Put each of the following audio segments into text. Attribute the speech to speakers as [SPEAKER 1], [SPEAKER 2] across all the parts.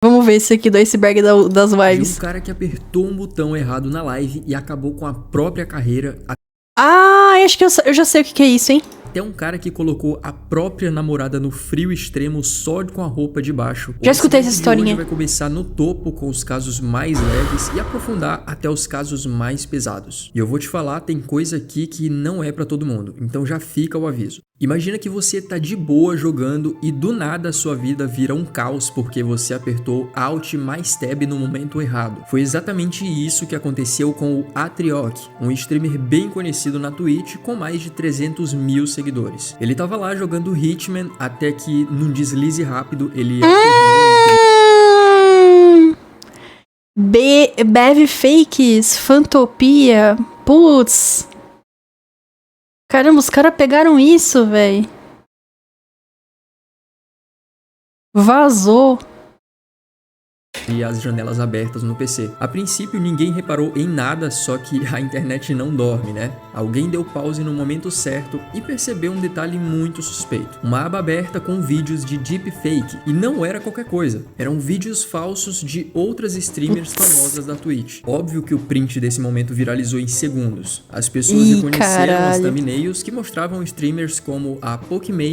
[SPEAKER 1] Vamos ver esse aqui do iceberg das vibes.
[SPEAKER 2] De um cara que apertou um botão errado na live e acabou com a própria carreira.
[SPEAKER 1] Ah, acho que eu já sei o que é isso, hein?
[SPEAKER 2] Até um cara que colocou a própria namorada no frio extremo só com a roupa de baixo.
[SPEAKER 1] Já escutei essa historinha.
[SPEAKER 2] Hoje vai começar no topo com os casos mais leves e aprofundar até os casos mais pesados. E eu vou te falar, tem coisa aqui que não é pra todo mundo, então já fica o aviso. Imagina que você tá de boa jogando e do nada a sua vida vira um caos porque você apertou Alt mais Tab no momento errado. Foi exatamente isso que aconteceu com o Atrioc, um streamer bem conhecido na Twitch com mais de 300 mil seguidores. Ele tava lá jogando Hitman até que num deslize rápido ele
[SPEAKER 1] Bev Fakes, Fantopia, putz. Caramba, os caras pegaram isso, velho. Vazou.
[SPEAKER 2] E as janelas abertas no PC. A princípio ninguém reparou em nada, só que a internet não dorme, né? Alguém deu pause no momento certo e percebeu um detalhe muito suspeito. Uma aba aberta com vídeos de deepfake. E não era qualquer coisa. Eram vídeos falsos de outras streamers famosas da Twitch. Óbvio que o print desse momento viralizou em segundos. As pessoas reconheceram as thumbnails que mostravam streamers como a Pokimane.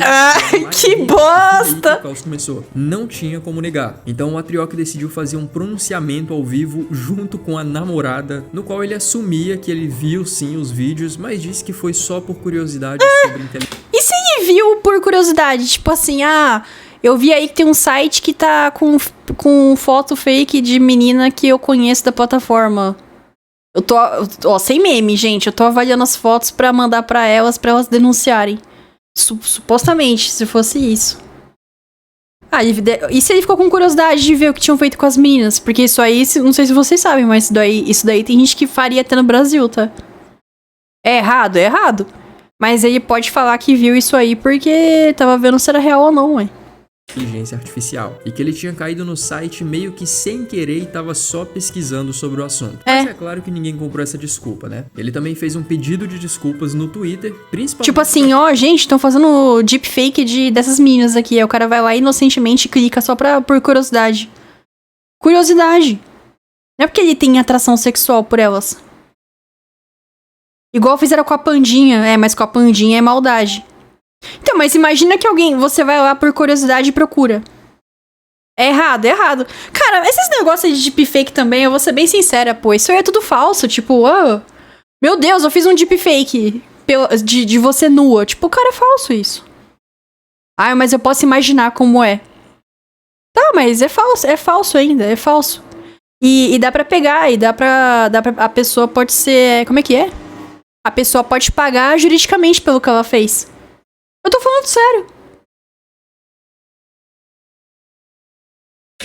[SPEAKER 1] Que bosta!
[SPEAKER 2] O caos começou. Não tinha como negar. Então o Atrioc decidiu fazer um pronunciamento ao vivo junto com a namorada, no qual ele assumia que ele viu sim os vídeos, mas disse que foi só por curiosidade sobre inteligência.
[SPEAKER 1] E se ele viu por curiosidade? Tipo assim, eu vi aí que tem um site que tá com foto fake de menina que eu conheço da plataforma. Eu tô, sem meme, gente, eu tô avaliando as fotos pra mandar pra elas denunciarem. Supostamente, se fosse isso. E se ele ficou com curiosidade de ver o que tinham feito com as meninas? Porque isso aí, não sei se vocês sabem, mas isso daí tem gente que faria até no Brasil, tá? É errado, é errado. Mas ele pode falar que viu isso aí porque tava vendo se era real ou não, ué.
[SPEAKER 2] Inteligência artificial. E que ele tinha caído no site meio que sem querer e tava só pesquisando sobre o assunto. Mas é claro que ninguém comprou essa desculpa, né? Ele também fez um pedido de desculpas no Twitter, principalmente...
[SPEAKER 1] Tipo assim, gente, estão fazendo deepfake dessas meninas aqui. Aí o cara vai lá inocentemente e clica só por curiosidade. Curiosidade. Não é porque ele tem atração sexual por elas. Igual fizeram com a Pandinha. Mas com a Pandinha é maldade. Então, mas imagina que você vai lá por curiosidade e procura. É errado, é errado. Cara, esses negócios de deepfake também, eu vou ser bem sincera, pô. Isso aí é tudo falso, tipo, meu Deus, eu fiz um deepfake de você nua. Tipo, cara, é falso isso. Mas eu posso imaginar como é. Tá, mas é falso ainda, é falso. E dá pra pegar, a pessoa pode ser, como é que é? A pessoa pode pagar juridicamente pelo que ela fez. Eu tô falando sério.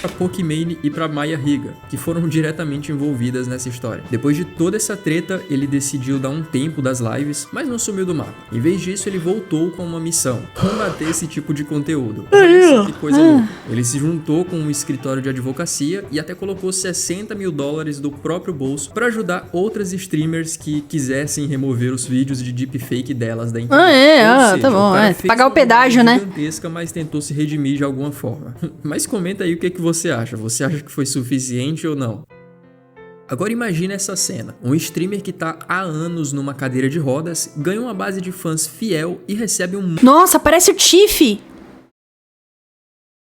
[SPEAKER 2] Pra Pokimane e pra Maya Higa, que foram diretamente envolvidas nessa história. Depois de toda essa treta, ele decidiu dar um tempo das lives, mas não sumiu do mapa. Em vez disso, ele voltou com uma missão: combater esse tipo de conteúdo. Olha que coisa louca. Ele se juntou com um escritório de advocacia e até colocou $60 mil do próprio bolso para ajudar outras streamers que quisessem remover os vídeos de deepfake delas da internet.
[SPEAKER 1] Tá bom. Pagar o pedágio, né?
[SPEAKER 2] Gigantesca, mas tentou se redimir de alguma forma. Mas comenta aí o que você acha. Você acha que foi suficiente ou não? Agora imagina essa cena. Um streamer que tá há anos numa cadeira de rodas, ganha uma base de fãs fiel e recebe um...
[SPEAKER 1] Nossa, parece o Tiff!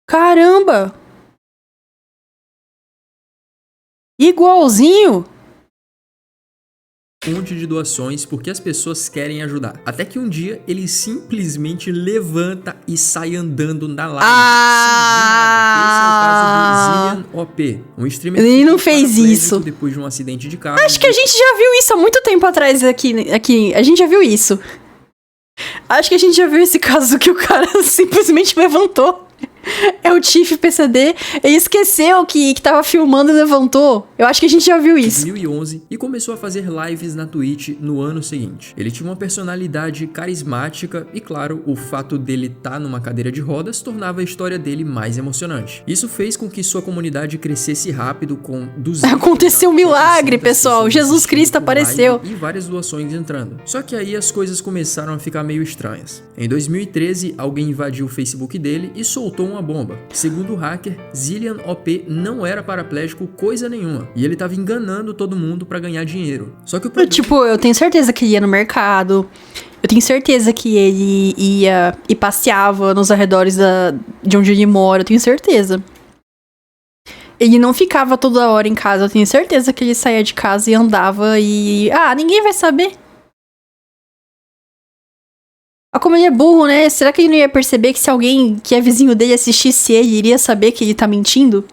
[SPEAKER 1] Caramba! Igualzinho!
[SPEAKER 2] monte de doações porque as pessoas querem ajudar. Até que um dia ele simplesmente levanta e sai andando na live. Esse é o caso do Zillian OP, um streamer
[SPEAKER 1] ele não fez isso
[SPEAKER 2] depois de um acidente de carro.
[SPEAKER 1] Acho que a gente já viu isso há muito tempo atrás aqui. A gente já viu isso. Acho que a gente já viu esse caso que o cara simplesmente levantou. É o Tiff PCD. Ele esqueceu que tava filmando e levantou. Eu acho que a gente já viu isso.
[SPEAKER 2] Em 2011 e começou a fazer lives na Twitch no ano seguinte. Ele tinha uma personalidade carismática e, claro, o fato dele estar numa cadeira de rodas tornava a história dele mais emocionante. Isso fez com que sua comunidade crescesse rápido com 200...
[SPEAKER 1] Aconteceu um milagre, pessoal. Jesus Cristo apareceu.
[SPEAKER 2] E várias doações entrando. Só que aí as coisas começaram a ficar meio estranhas. Em 2013, alguém invadiu o Facebook dele e soltou um uma bomba. Segundo o hacker, Zillian OP não era paraplégico coisa nenhuma, e ele tava enganando todo mundo pra ganhar dinheiro. Só que o problema...
[SPEAKER 1] Tipo, eu tenho certeza que ele ia no mercado, eu tenho certeza que ele ia e passeava nos arredores de onde ele mora, eu tenho certeza. Ele não ficava toda hora em casa, eu tenho certeza que ele saía de casa e andava e... Ah, ninguém vai saber. Ah, como ele é burro, né? Será que ele não ia perceber que se alguém que é vizinho dele assistisse ele, iria saber que ele tá mentindo?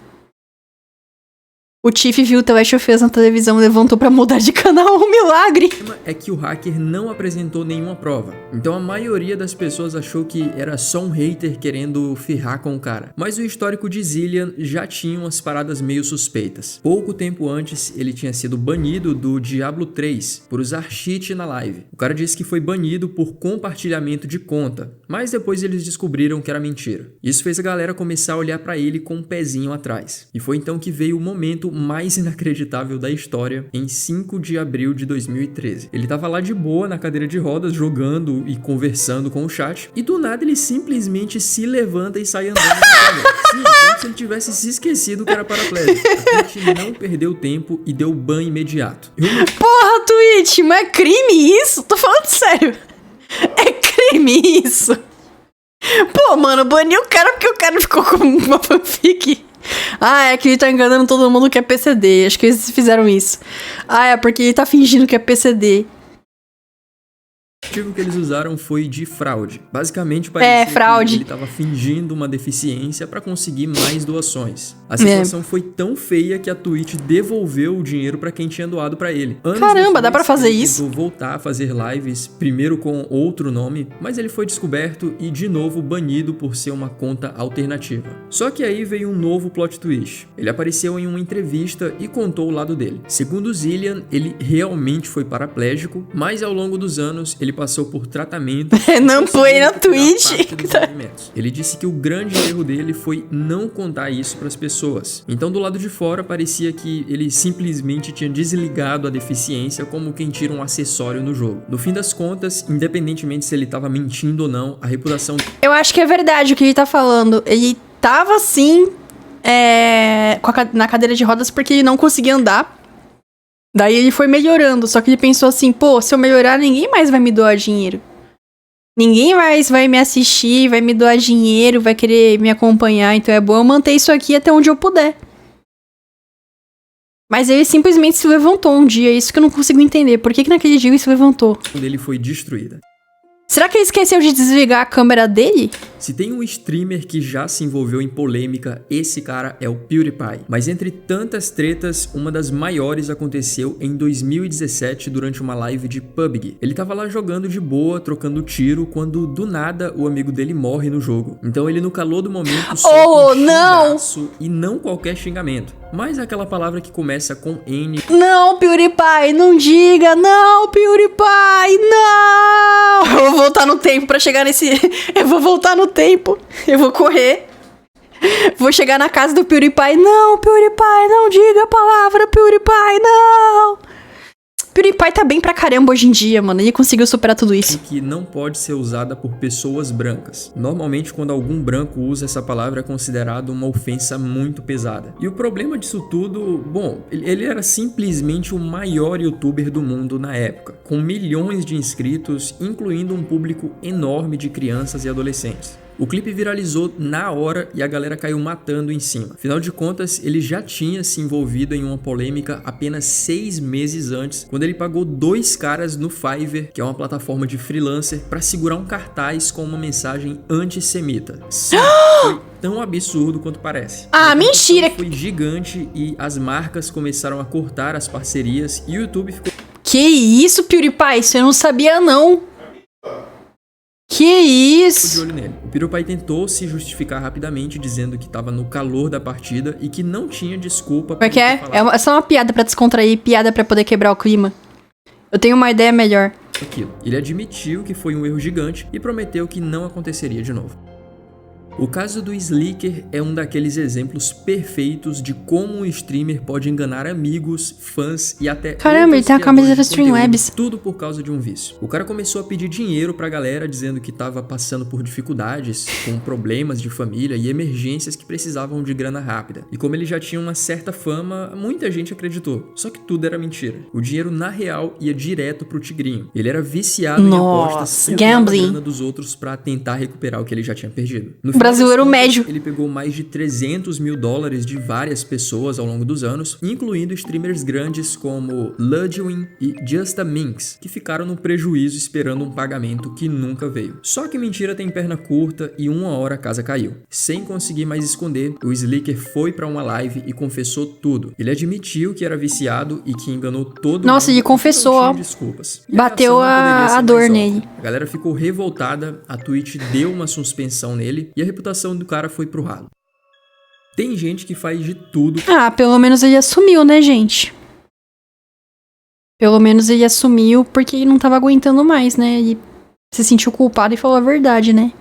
[SPEAKER 1] O Tiff viu o The Last of Us na televisão e levantou pra mudar de canal. Um milagre!
[SPEAKER 2] O problema é que o hacker não apresentou nenhuma prova. Então a maioria das pessoas achou que era só um hater querendo ferrar com o cara. Mas o histórico de Zillian já tinha umas paradas meio suspeitas. Pouco tempo antes, ele tinha sido banido do Diablo 3 por usar cheat na live. O cara disse que foi banido por compartilhamento de conta, mas depois eles descobriram que era mentira. Isso fez a galera começar a olhar pra ele com um pezinho atrás. E foi então que veio o momento mais inacreditável da história em 5 de abril de 2013. Ele tava lá de boa na cadeira de rodas, jogando e conversando com o chat, e do nada ele simplesmente se levanta e sai andando na câmera. Sim, como se ele tivesse se esquecido que era paraplégico. A Twitch não perdeu tempo e deu ban imediato.
[SPEAKER 1] Porra, Twitch, mas é crime isso? Tô falando sério. É crime isso? Pô, mano, baniu o cara porque o cara ficou com uma fanfic. Ah, é que ele tá enganando todo mundo que é PCD. Acho que eles fizeram isso. Ah, é porque ele tá fingindo que é PCD.
[SPEAKER 2] O motivo que eles usaram foi de fraude. Basicamente parecia
[SPEAKER 1] fraude.
[SPEAKER 2] que ele estava fingindo uma deficiência para conseguir mais doações. A situação foi tão feia que a Twitch devolveu o dinheiro para quem tinha doado para ele.
[SPEAKER 1] Caramba, dá pra fazer isso?
[SPEAKER 2] Ele tentou voltar a fazer lives, primeiro com outro nome, mas ele foi descoberto e de novo banido por ser uma conta alternativa. Só que aí veio um novo plot twist. Ele apareceu em uma entrevista e contou o lado dele. Segundo Zillian, ele realmente foi paraplégico, mas ao longo dos anos ele passou por tratamento.
[SPEAKER 1] Não foi na Twitch.
[SPEAKER 2] Ele disse que o grande erro dele foi não contar isso para as pessoas. Então do lado de fora parecia que ele simplesmente tinha desligado a deficiência como quem tira um acessório no jogo. No fim das contas, independentemente se ele estava mentindo ou não, a reputação...
[SPEAKER 1] Eu acho que é verdade o que ele tá falando. Ele tava assim na cadeira de rodas porque ele não conseguia andar. Daí ele foi melhorando, só que ele pensou assim, pô, se eu melhorar, ninguém mais vai me doar dinheiro. Ninguém mais vai me assistir, vai me doar dinheiro, vai querer me acompanhar, então é bom eu manter isso aqui até onde eu puder. Mas ele simplesmente se levantou um dia, isso que eu não consigo entender. Por que naquele dia ele se levantou?
[SPEAKER 2] Dele foi destruída.
[SPEAKER 1] Será que ele esqueceu de desligar a câmera dele?
[SPEAKER 2] Se tem um streamer que já se envolveu em polêmica, esse cara é o PewDiePie. Mas entre tantas tretas, uma das maiores aconteceu em 2017 durante uma live de PUBG. Ele tava lá jogando de boa, trocando tiro, quando do nada o amigo dele morre no jogo. Então ele no calor do momento solta um xingaço e não qualquer xingamento, mas aquela palavra que começa com N.
[SPEAKER 1] Não, PewDiePie, não diga, não, PewDiePie, não! Eu vou voltar no tempo pra chegar nesse... Eu vou voltar no tempo, eu vou correr, vou chegar na casa do PewDiePie. Não, PewDiePie, não diga a palavra PewDiePie, não! PewDiePie tá bem pra caramba hoje em dia, mano. Ele conseguiu superar tudo isso.
[SPEAKER 2] Que não pode ser usada por pessoas brancas. Normalmente, quando algum branco usa essa palavra, é considerado uma ofensa muito pesada. E o problema disso tudo, bom, ele era simplesmente o maior youtuber do mundo na época, com milhões de inscritos, incluindo um público enorme de crianças e adolescentes. O clipe viralizou na hora e a galera caiu matando em cima. Afinal de contas, ele já tinha se envolvido em uma polêmica apenas 6 meses antes, quando ele pagou 2 caras no Fiverr, que é uma plataforma de freelancer, para segurar um cartaz com uma mensagem antissemita. Sim, foi tão absurdo quanto parece.
[SPEAKER 1] Ah, mentira!
[SPEAKER 2] Foi gigante e as marcas começaram a cortar as parcerias e o YouTube ficou...
[SPEAKER 1] Que isso, PewDiePie? Isso eu não sabia, não. Que isso?
[SPEAKER 2] De olho nele. O PewDiePie tentou se justificar rapidamente, dizendo que estava no calor da partida e que não tinha desculpa.
[SPEAKER 1] Porque é só uma piada pra descontrair, piada pra poder quebrar o clima. Eu tenho uma ideia melhor.
[SPEAKER 2] Aquilo. Ele admitiu que foi um erro gigante e prometeu que não aconteceria de novo. O caso do Sliker é um daqueles exemplos perfeitos de como um streamer pode enganar amigos, fãs e até
[SPEAKER 1] Caramba, ele tem a camisa da Streamlabs.
[SPEAKER 2] Tudo por causa de um vício. O cara começou a pedir dinheiro pra galera dizendo que tava passando por dificuldades, com problemas de família e emergências que precisavam de grana rápida. E como ele já tinha uma certa fama, muita gente acreditou. Só que tudo era mentira. O dinheiro na real ia direto pro Tigrinho. Ele era viciado em apostas e usava a grana dos outros pra tentar recuperar o que ele já tinha perdido. No
[SPEAKER 1] brasileiro médio.
[SPEAKER 2] Ele pegou mais de $300 mil de várias pessoas ao longo dos anos, incluindo streamers grandes como Ludwig e Just a Minx, que ficaram no prejuízo esperando um pagamento que nunca veio. Só que mentira tem perna curta e uma hora a casa caiu. Sem conseguir mais esconder, o Sliker foi pra uma live e confessou tudo. Ele admitiu que era viciado e que enganou todo mundo.
[SPEAKER 1] Nossa, ele confessou, ó.
[SPEAKER 2] Desculpas.
[SPEAKER 1] Bateu a dor nele.
[SPEAKER 2] A galera ficou revoltada, a Twitch deu uma suspensão nele e a reputação do cara foi pro ralo. Tem gente que faz de tudo.
[SPEAKER 1] Ah, pelo menos ele assumiu, né, gente? Pelo menos ele assumiu porque ele não tava aguentando mais, né? Ele se sentiu culpado e falou a verdade, né?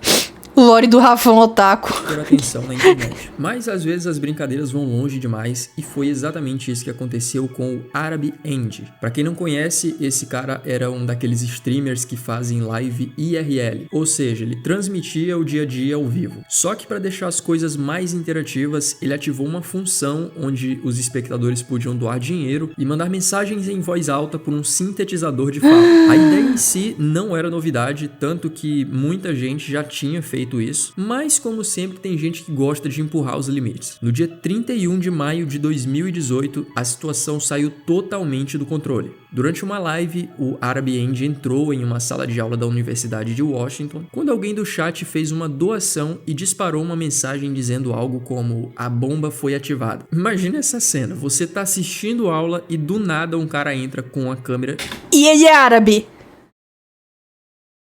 [SPEAKER 1] O lore do Rafão Otaku.
[SPEAKER 2] Ter atenção na internet. Mas às vezes as brincadeiras vão longe demais e foi exatamente isso que aconteceu com o Arab End. Pra quem não conhece, esse cara era um daqueles streamers que fazem live IRL, ou seja, ele transmitia o dia a dia ao vivo. Só que para deixar as coisas mais interativas, ele ativou uma função onde os espectadores podiam doar dinheiro e mandar mensagens em voz alta por um sintetizador de fala. A ideia em si não era novidade, tanto que muita gente já tinha feito isso, mas como sempre tem gente que gosta de empurrar os limites. No dia 31 de maio de 2018, a situação saiu totalmente do controle. Durante uma live, o Arab End entrou em uma sala de aula da Universidade de Washington, quando alguém do chat fez uma doação e disparou uma mensagem dizendo algo como "a bomba foi ativada". Imagina essa cena, você tá assistindo aula e do nada um cara entra com a câmera...
[SPEAKER 1] E ele é árabe.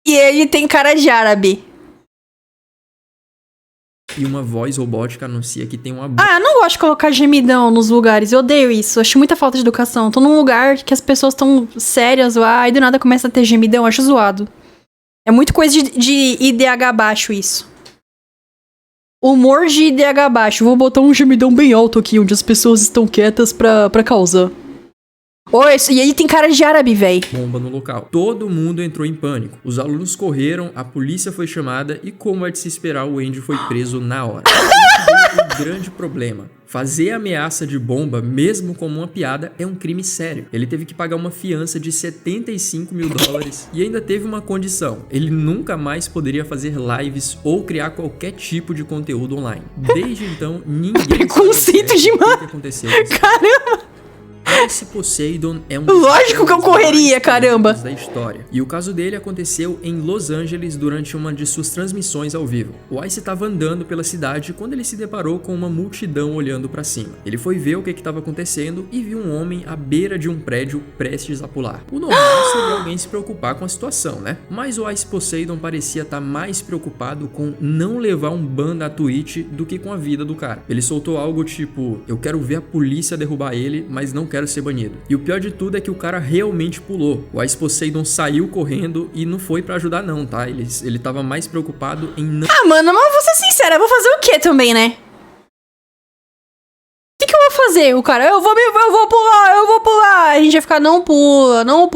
[SPEAKER 1] E ele tem cara de árabe.
[SPEAKER 2] E uma voz robótica anuncia que tem uma bomba.
[SPEAKER 1] Ah, eu não gosto de colocar gemidão nos lugares. Eu odeio isso. Eu acho muita falta de educação. Tô num lugar que as pessoas estão sérias lá e do nada começa a ter gemidão. Eu acho zoado. É muito coisa de IDH baixo isso. Humor de IDH baixo. Vou botar um gemidão bem alto aqui, onde as pessoas estão quietas pra causar. Oi, e aí tem cara de árabe, véi.
[SPEAKER 2] Bomba no local. Todo mundo entrou em pânico. Os alunos correram, a polícia foi chamada e, como é de se esperar, o Andy foi preso na hora. Um grande problema. Fazer ameaça de bomba, mesmo como uma piada, é um crime sério. Ele teve que pagar uma fiança de $75 mil e ainda teve uma condição. Ele nunca mais poderia fazer lives ou criar qualquer tipo de conteúdo online. Desde então, ninguém
[SPEAKER 1] Preconceito demais.
[SPEAKER 2] O que aconteceu.
[SPEAKER 1] Caramba.
[SPEAKER 2] Ice Poseidon é um
[SPEAKER 1] Lógico que eu correria, caramba.
[SPEAKER 2] Da história. E o caso dele aconteceu em Los Angeles durante uma de suas transmissões ao vivo. O Ice estava andando pela cidade quando ele se deparou com uma multidão olhando para cima. Ele foi ver o que estava acontecendo e viu um homem à beira de um prédio prestes a pular. O normal seria alguém se preocupar com a situação, né? Mas o Ice Poseidon parecia estar mais preocupado com não levar um ban da Twitch do que com a vida do cara. Ele soltou algo tipo: "Eu quero ver a polícia derrubar ele, mas não quero ser banido". E o pior de tudo é que o cara realmente pulou. O Ice Poseidon saiu correndo e não foi pra ajudar não, tá? Ele tava mais preocupado em não...
[SPEAKER 1] Ah, mano, mas vou ser sincera, eu vou fazer o quê também, né? O que eu vou fazer? O cara, eu vou pular. A gente vai ficar, não pula. Eu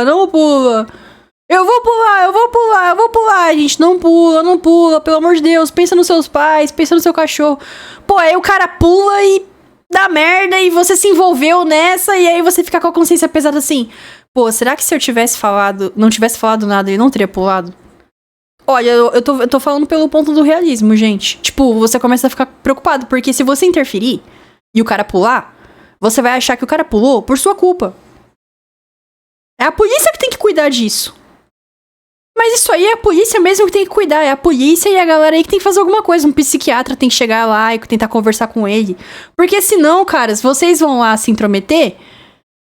[SPEAKER 1] vou pular. A gente não pula, pelo amor de Deus. Pensa nos seus pais, pensa no seu cachorro. Pô, aí o cara pula e dá merda e você se envolveu nessa e aí você fica com a consciência pesada assim. Pô, será que se eu não tivesse falado nada, ele não teria pulado? Olha, eu tô falando pelo ponto do realismo, gente. Tipo, você começa a ficar preocupado, porque se você interferir e o cara pular, você vai achar que o cara pulou por sua culpa. É a polícia que tem que cuidar disso. Mas isso aí é a polícia mesmo que tem que cuidar. É a polícia e a galera aí que tem que fazer alguma coisa. Um psiquiatra tem que chegar lá e tentar conversar com ele. Porque senão, caras, vocês vão lá se intrometer,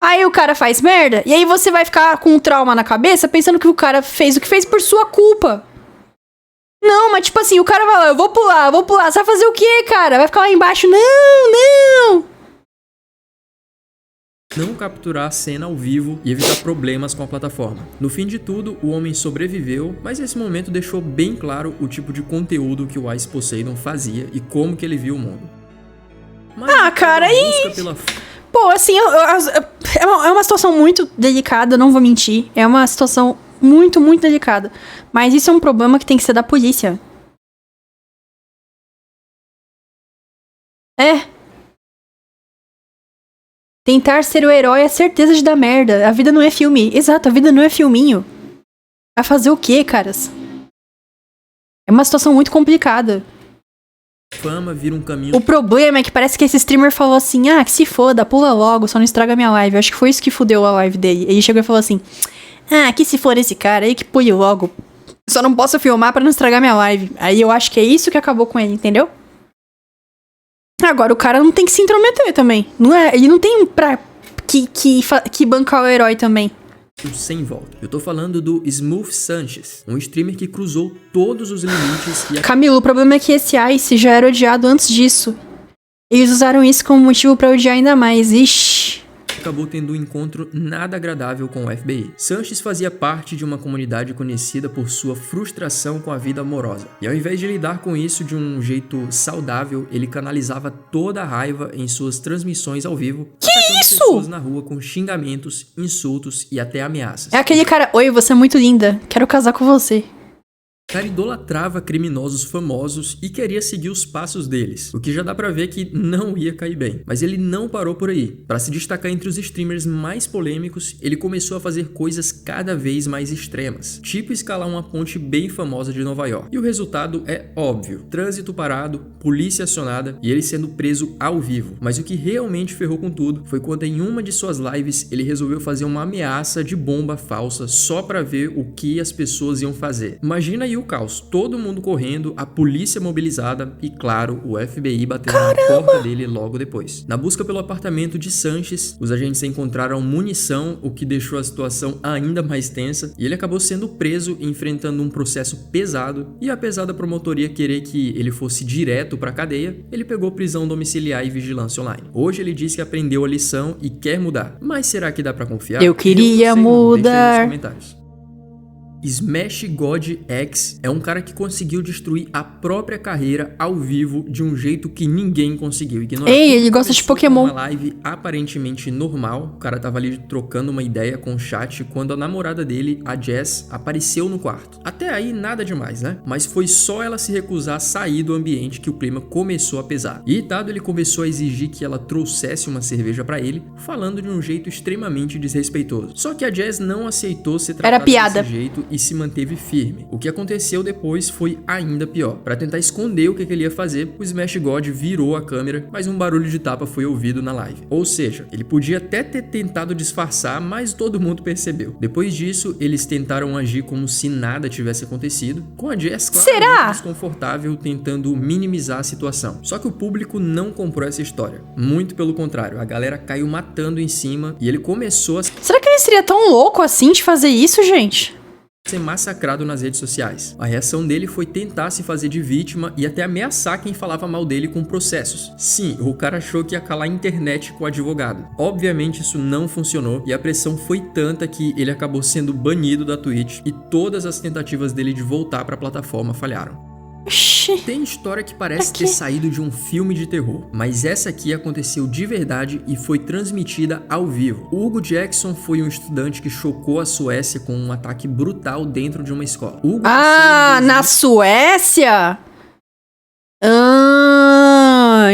[SPEAKER 1] aí o cara faz merda, e aí você vai ficar com um trauma na cabeça pensando que o cara fez o que fez por sua culpa. Não, mas tipo assim, o cara vai lá, eu vou pular. Você vai fazer o quê, cara? Vai ficar lá embaixo? Não.
[SPEAKER 2] não capturar a cena ao vivo e evitar problemas com a plataforma. No fim de tudo, o homem sobreviveu, mas esse momento deixou bem claro o tipo de conteúdo que o Ice Poseidon fazia e como que ele via o mundo. Mas
[SPEAKER 1] cara, Pô, assim, é uma situação muito delicada, não vou mentir. É uma situação muito, muito delicada. Mas isso é um problema que tem que ser da polícia. Tentar ser o herói é certeza de dar merda. A vida não é filme. Exato, a vida não é filminho. Vai fazer o quê, caras? É uma situação muito complicada.
[SPEAKER 2] Fama vira um caminho.
[SPEAKER 1] O problema é que parece que esse streamer falou assim: ah, que se foda, pula logo, só não estraga minha live. Acho que foi isso que fudeu a live dele. Ele chegou e falou assim: ah, que se for esse cara aí, que pule logo. Só não posso filmar pra não estragar minha live. Aí eu acho que é isso que acabou com ele, entendeu? Agora o cara não tem que se intrometer também. Não é, ele não tem pra que bancar o herói também.
[SPEAKER 2] Sem volta. Eu tô falando do Smooth Sanchez, um streamer que cruzou todos os limites e...
[SPEAKER 1] Camilo, o problema é que esse Ice já era odiado antes disso. Eles usaram isso como motivo pra odiar ainda mais. Ixi.
[SPEAKER 2] Acabou tendo um encontro nada agradável com o FBI. Sanchez fazia parte de uma comunidade conhecida por sua frustração com a vida amorosa. E ao invés de lidar com isso de um jeito saudável, ele canalizava toda a raiva em suas transmissões ao vivo, atacando pessoas na rua com xingamentos, insultos e até ameaças.
[SPEAKER 1] É aquele cara: oi, você é muito linda, quero casar com você.
[SPEAKER 2] O cara idolatrava criminosos famosos e queria seguir os passos deles, o que já dá pra ver que não ia cair bem. Mas ele não parou por aí. Para se destacar entre os streamers mais polêmicos, ele começou a fazer coisas cada vez mais extremas, tipo escalar uma ponte bem famosa de Nova York. E o resultado é óbvio: trânsito parado, polícia acionada e ele sendo preso ao vivo. Mas o que realmente ferrou com tudo foi quando em uma de suas lives ele resolveu fazer uma ameaça de bomba falsa só pra ver o que as pessoas iam fazer. Imagina aí o caos, todo mundo correndo, a polícia mobilizada e, claro, o FBI batendo na porta dele logo depois. Na busca pelo apartamento de Sanchez, os agentes encontraram munição, o que deixou a situação ainda mais tensa, e ele acabou sendo preso, enfrentando um processo pesado, e apesar da promotoria querer que ele fosse direto pra cadeia, ele pegou prisão domiciliar e vigilância online. Hoje ele diz que aprendeu a lição e quer mudar, mas será que dá pra confiar?
[SPEAKER 1] Eu queria mudar.
[SPEAKER 2] Deixa aí nos comentários. Smash God X é um cara que conseguiu destruir a própria carreira ao vivo de um jeito que ninguém conseguiu ignorar.
[SPEAKER 1] Ei, ele gosta de Pokémon.
[SPEAKER 2] Uma live aparentemente normal, o cara tava ali trocando uma ideia com o chat quando a namorada dele, a Jess, apareceu no quarto. Até aí nada demais, né? Mas foi só ela se recusar a sair do ambiente que o clima começou a pesar. Irritado, ele começou a exigir que ela trouxesse uma cerveja pra ele, falando de um jeito extremamente desrespeitoso. Só que a Jess não aceitou ser tratada desse jeito e se manteve firme. O que aconteceu depois foi ainda pior. Para tentar esconder o que ele ia fazer, o Smash God virou a câmera, mas um barulho de tapa foi ouvido na live. Ou seja, ele podia até ter tentado disfarçar, mas todo mundo percebeu. Depois disso, eles tentaram agir como se nada tivesse acontecido, com a Jess claramente desconfortável, tentando minimizar a situação. Só que o público não comprou essa história. Muito pelo contrário, a galera caiu matando em cima e ele começou a...
[SPEAKER 1] Será que ele seria tão louco assim de fazer isso, gente?
[SPEAKER 2] Ser massacrado nas redes sociais. A reação dele foi tentar se fazer de vítima e até ameaçar quem falava mal dele com processos. Sim, o cara achou que ia calar a internet com o advogado. Obviamente isso não funcionou e a pressão foi tanta que ele acabou sendo banido da Twitch e todas as tentativas dele de voltar para a plataforma falharam. Tem história que parece ter saído de um filme de terror, mas essa aqui aconteceu de verdade e foi transmitida ao vivo. O Hugo Jackson foi um estudante que chocou a Suécia com um ataque brutal dentro de uma escola.
[SPEAKER 1] Na Suécia?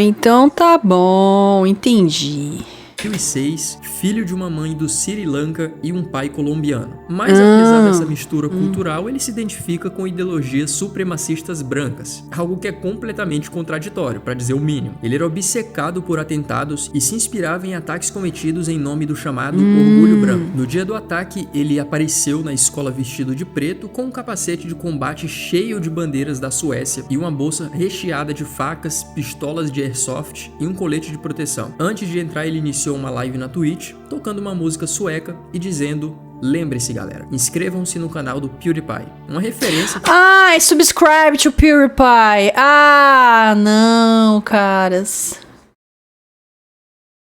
[SPEAKER 1] Então tá bom, entendi.
[SPEAKER 2] 2006, filho de uma mãe do Sri Lanka e um pai colombiano. Mas apesar dessa mistura cultural, ele se identifica com ideologias supremacistas brancas, algo que é completamente contraditório, para dizer o mínimo. Ele era obcecado por atentados e se inspirava em ataques cometidos em nome do chamado orgulho branco. No dia do ataque, ele apareceu na escola vestido de preto com um capacete de combate cheio de bandeiras da Suécia e uma bolsa recheada de facas, pistolas de airsoft e um colete de proteção. Antes de entrar, ele iniciou uma live na Twitch, tocando uma música sueca e dizendo: lembre-se, galera, inscrevam-se no canal do PewDiePie. Uma referência que...
[SPEAKER 1] subscribe to PewDiePie. Não, caras.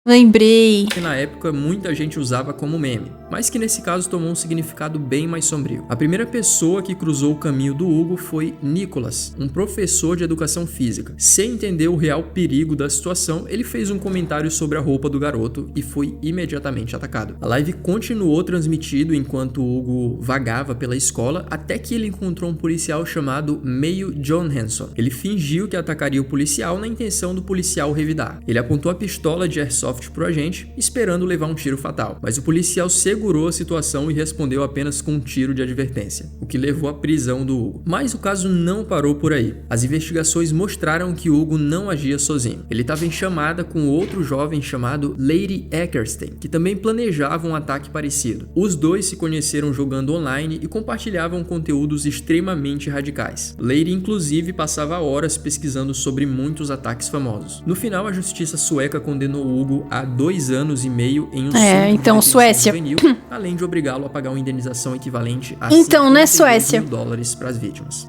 [SPEAKER 1] Lembrei.
[SPEAKER 2] Que na época muita gente usava como meme, mas que nesse caso tomou um significado bem mais sombrio. A primeira pessoa que cruzou o caminho do Hugo foi Nicholas, um professor de educação física. Sem entender o real perigo da situação, ele fez um comentário sobre a roupa do garoto e foi imediatamente atacado. A live continuou transmitido enquanto o Hugo vagava pela escola, até que ele encontrou um policial chamado Mayo Johansson. Ele fingiu que atacaria o policial na intenção do policial revidar. Ele apontou a pistola de airsoft pro agente, esperando levar um tiro fatal, mas o policial segurou a situação e respondeu apenas com um tiro de advertência, o que levou à prisão do Hugo. Mas o caso não parou por aí. As investigações mostraram que Hugo não agia sozinho. Ele estava em chamada com outro jovem chamado Lady Eckerstein, que também planejava um ataque parecido. Os dois se conheceram jogando online e compartilhavam conteúdos extremamente radicais. Lady inclusive passava horas pesquisando sobre muitos ataques famosos. No final, a justiça sueca condenou Hugo a 2 anos e meio em um centro de detenção
[SPEAKER 1] Suécia.
[SPEAKER 2] juvenil, além de obrigá-lo a pagar uma indenização equivalente a
[SPEAKER 1] Então, né,
[SPEAKER 2] 52
[SPEAKER 1] Suécia?
[SPEAKER 2] mil dólares para as vítimas.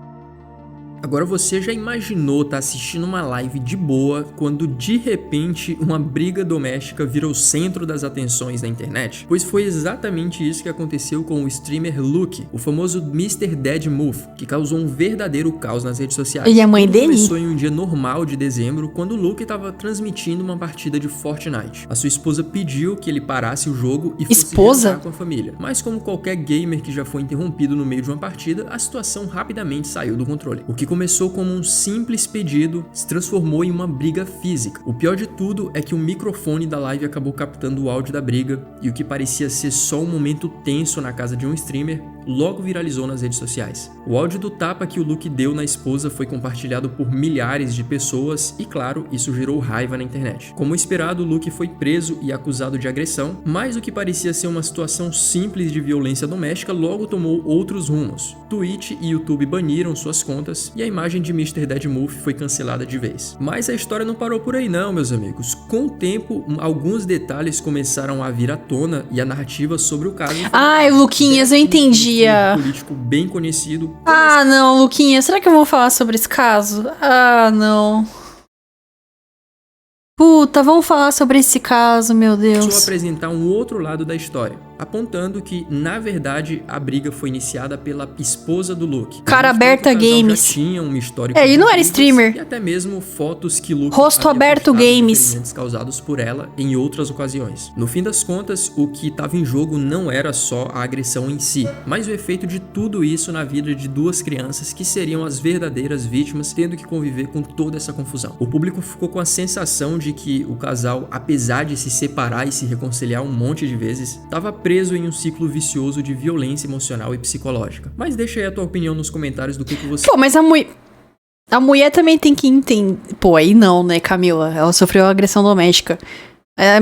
[SPEAKER 2] Agora você já imaginou estar assistindo uma live de boa quando de repente uma briga doméstica vira o centro das atenções na internet? Pois foi exatamente isso que aconteceu com o streamer Luke, o famoso Mr. Dead Move, que causou um verdadeiro caos nas redes sociais.
[SPEAKER 1] E a mãe
[SPEAKER 2] Tudo
[SPEAKER 1] dele?
[SPEAKER 2] começou em um dia normal de dezembro, quando o Luke estava transmitindo uma partida de Fortnite. A sua esposa pediu que ele parasse o jogo e fosse jantar com a família. Mas como qualquer gamer que já foi interrompido no meio de uma partida, a situação rapidamente saiu do controle. O que começou como um simples pedido se transformou em uma briga física. O pior de tudo é que o microfone da live acabou captando o áudio da briga e o que parecia ser só um momento tenso na casa de um streamer logo viralizou nas redes sociais. O áudio do tapa que o Luke deu na esposa foi compartilhado por milhares de pessoas e, claro, isso gerou raiva na internet. Como esperado, o Luke foi preso e acusado de agressão, mas o que parecia ser uma situação simples de violência doméstica logo tomou outros rumos. Twitch e YouTube baniram suas contas e a imagem de Mr. Dead Move foi cancelada de vez. Mas a história não parou por aí não, meus amigos. Com o tempo, alguns detalhes começaram a vir à tona e a narrativa sobre o caso...
[SPEAKER 1] Ai, Luquinhas, eu entendi.
[SPEAKER 2] Um político bem conhecido.
[SPEAKER 1] Ah, não, Luquinha, será que eu vou falar sobre esse caso? Ah, não. Puta, vamos falar sobre esse caso, meu Deus.
[SPEAKER 2] Começou a apresentar um outro lado da história, apontando que, na verdade, a briga foi iniciada pela esposa do Luke.
[SPEAKER 1] Cara Aberta Games.
[SPEAKER 2] Já tinha uma história.
[SPEAKER 1] Ele não era streamer.
[SPEAKER 2] E até mesmo fotos que Luke
[SPEAKER 1] Rosto Aberto Games.
[SPEAKER 2] Causados por ela em outras ocasiões. No fim das contas, o que estava em jogo não era só a agressão em si, mas o efeito de tudo isso na vida de duas crianças que seriam as verdadeiras vítimas, tendo que conviver com toda essa confusão. O público ficou com a sensação de que o casal, apesar de se separar e se reconciliar um monte de vezes, estava preso em um ciclo vicioso de violência emocional e psicológica. Mas deixa aí a tua opinião nos comentários do que você...
[SPEAKER 1] Pô, mas a mulher também tem que entender... Pô, aí não, né, Camila? Ela sofreu agressão doméstica.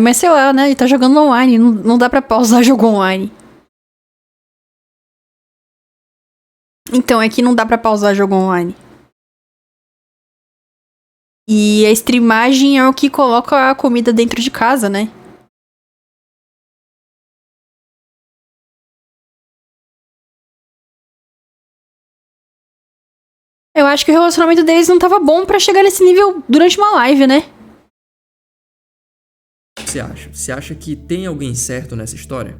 [SPEAKER 1] Mas sei lá, né? Ele tá jogando online. Não dá pra pausar jogo online. Então, é que não dá pra pausar jogo online. E a streamagem é o que coloca a comida dentro de casa, né? Eu acho que o relacionamento deles não tava bom pra chegar nesse nível durante uma live, né?
[SPEAKER 2] Você acha? Você acha que tem alguém certo nessa história?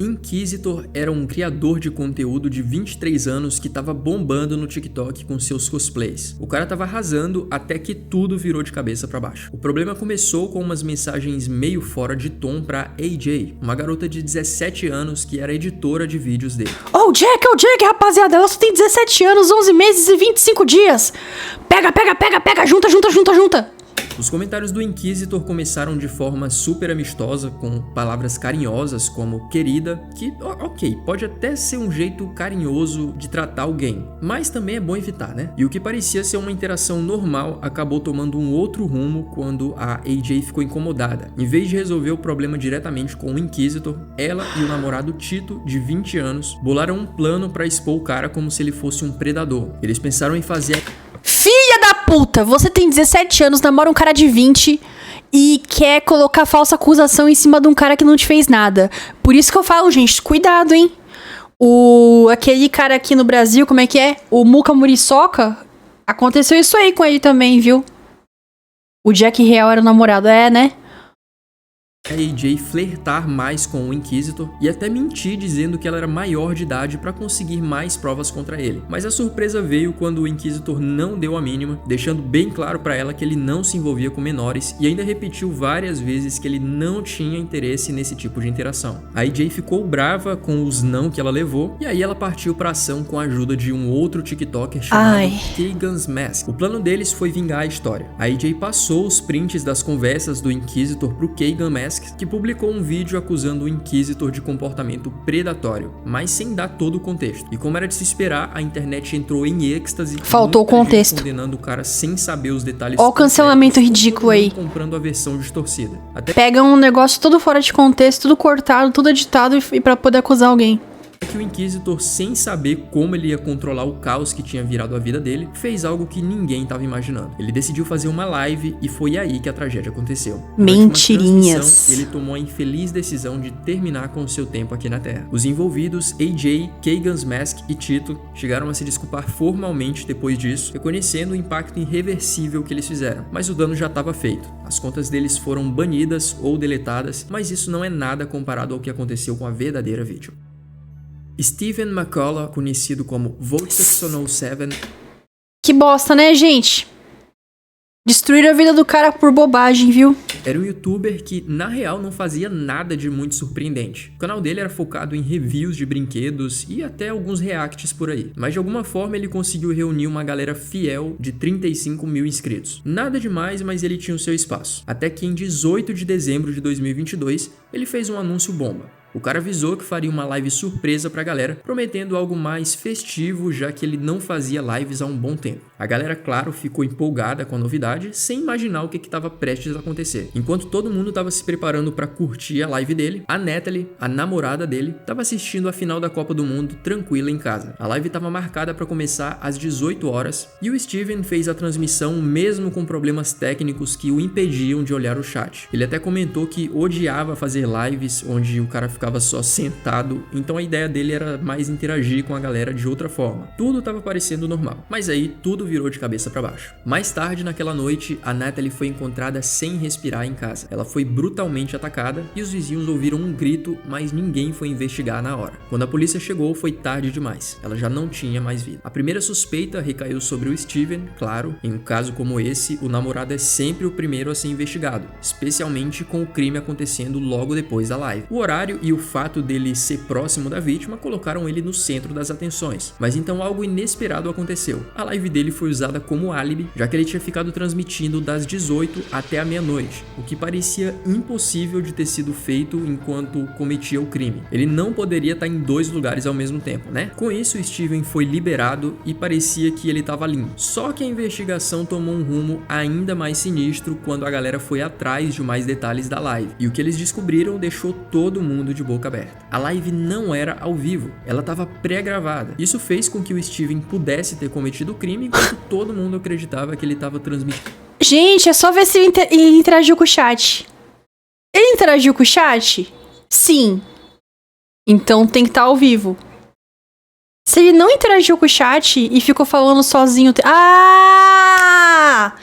[SPEAKER 2] Inquisitor era um criador de conteúdo de 23 anos que tava bombando no TikTok com seus cosplays. O cara tava arrasando até que tudo virou de cabeça pra baixo. O problema começou com umas mensagens meio fora de tom pra AJ, uma garota de 17 anos que era editora de vídeos dele.
[SPEAKER 1] Oh, Jack, rapaziada, ela só tem 17 anos, 11 meses e 25 dias. Pega, junta.
[SPEAKER 2] Os comentários do Inquisitor começaram de forma super amistosa, com palavras carinhosas como querida, que, ok, pode até ser um jeito carinhoso de tratar alguém, mas também é bom evitar, né? E o que parecia ser uma interação normal acabou tomando um outro rumo quando a AJ ficou incomodada. Em vez de resolver o problema diretamente com o Inquisitor, ela e o namorado Tito, de 20 anos, bolaram um plano pra expor o cara como se ele fosse um predador. Eles pensaram em fazer...
[SPEAKER 1] Filha da puta, você tem 17 anos, namora um cara de 20 e quer colocar falsa acusação em cima de um cara que não te fez nada. Por isso que eu falo, gente, cuidado, hein? Aquele cara aqui no Brasil, como é que é? O Muca Muriçoca, aconteceu isso aí com ele também, viu? O Jack Real era o namorado, né?
[SPEAKER 2] a AJ flertar mais com o Inquisitor e até mentir dizendo que ela era maior de idade para conseguir mais provas contra ele. Mas a surpresa veio quando o Inquisitor não deu a mínima, deixando bem claro para ela que ele não se envolvia com menores e ainda repetiu várias vezes que ele não tinha interesse nesse tipo de interação. A AJ ficou brava com os não que ela levou e aí ela partiu para ação com a ajuda de um outro TikToker chamado Kagan's Mask. O plano deles foi vingar a história. A AJ passou os prints das conversas do Inquisitor pro Kagan Mask, que publicou um vídeo acusando o Inquisitor de comportamento predatório, mas sem dar todo o contexto. E como era de se esperar, a internet entrou em êxtase.
[SPEAKER 1] Faltou o contexto.
[SPEAKER 2] Condenando o cara sem saber os detalhes.
[SPEAKER 1] Ó o cancelamento ridículo aí.
[SPEAKER 2] Comprando a versão distorcida.
[SPEAKER 1] Pega um negócio todo fora de contexto, tudo cortado, tudo editado e pra poder acusar alguém.
[SPEAKER 2] Que o Inquisitor, sem saber como ele ia controlar o caos que tinha virado a vida dele, fez algo que ninguém estava imaginando. Ele decidiu fazer uma live e foi aí que a tragédia aconteceu.
[SPEAKER 1] Mentirinhas.
[SPEAKER 2] Ele tomou a infeliz decisão de terminar com o seu tempo aqui na Terra. Os envolvidos, AJ, Kagan's Mask e Tito, chegaram a se desculpar formalmente depois disso, reconhecendo o impacto irreversível que eles fizeram. Mas o dano já estava feito. As contas deles foram banidas ou deletadas, mas isso não é nada comparado ao que aconteceu com a verdadeira vítima. Steven McCullough, conhecido como Voltexon07.
[SPEAKER 1] Que bosta, né, gente? Destruíram a vida do cara por bobagem, viu?
[SPEAKER 2] Era um youtuber que, na real, não fazia nada de muito surpreendente. O canal dele era focado em reviews de brinquedos e até alguns reacts por aí. Mas de alguma forma ele conseguiu reunir uma galera fiel de 35 mil inscritos. Nada demais, mas ele tinha o seu espaço. Até que em 18 de dezembro de 2022, ele fez um anúncio bomba. O cara avisou que faria uma live surpresa pra galera, prometendo algo mais festivo, já que ele não fazia lives há um bom tempo. A galera, claro, ficou empolgada com a novidade, sem imaginar o que estava prestes a acontecer. Enquanto todo mundo estava se preparando para curtir a live dele, a Natalie, a namorada dele, estava assistindo a final da Copa do Mundo tranquila em casa. A live estava marcada para começar às 18 horas e o Steven fez a transmissão mesmo com problemas técnicos que o impediam de olhar o chat. Ele até comentou que odiava fazer lives onde o cara ficava só sentado, então a ideia dele era mais interagir com a galera de outra forma. Tudo estava parecendo normal, mas aí tudo virou de cabeça para baixo. Mais tarde naquela noite, a Natalie foi encontrada sem respirar em casa. Ela foi brutalmente atacada e os vizinhos ouviram um grito, mas ninguém foi investigar na hora. Quando a polícia chegou, foi tarde demais. Ela já não tinha mais vida. A primeira suspeita recaiu sobre o Steven, claro. Em um caso como esse, o namorado é sempre o primeiro a ser investigado, especialmente com o crime acontecendo logo depois da live. O horário e o fato dele ser próximo da vítima colocaram ele no centro das atenções. Mas então algo inesperado aconteceu. A live dele foi usada como álibi, já que ele tinha ficado transmitindo das 18 até a meia-noite, o que parecia impossível de ter sido feito enquanto cometia o crime. Ele não poderia estar em dois lugares ao mesmo tempo, né? Com isso, o Steven foi liberado e parecia que ele estava limpo. Só que a investigação tomou um rumo ainda mais sinistro quando a galera foi atrás de mais detalhes da live. E o que eles descobriram deixou todo mundo de boca aberta. A live não era ao vivo, ela estava pré-gravada. Isso fez com que o Steven pudesse ter cometido o crime enquanto todo mundo acreditava que ele estava transmitindo.
[SPEAKER 1] Gente, é só ver se ele interagiu com o chat. Ele interagiu com o chat? Sim. Então tem que estar ao vivo. Se ele não interagiu com o chat e ficou falando sozinho... Ah!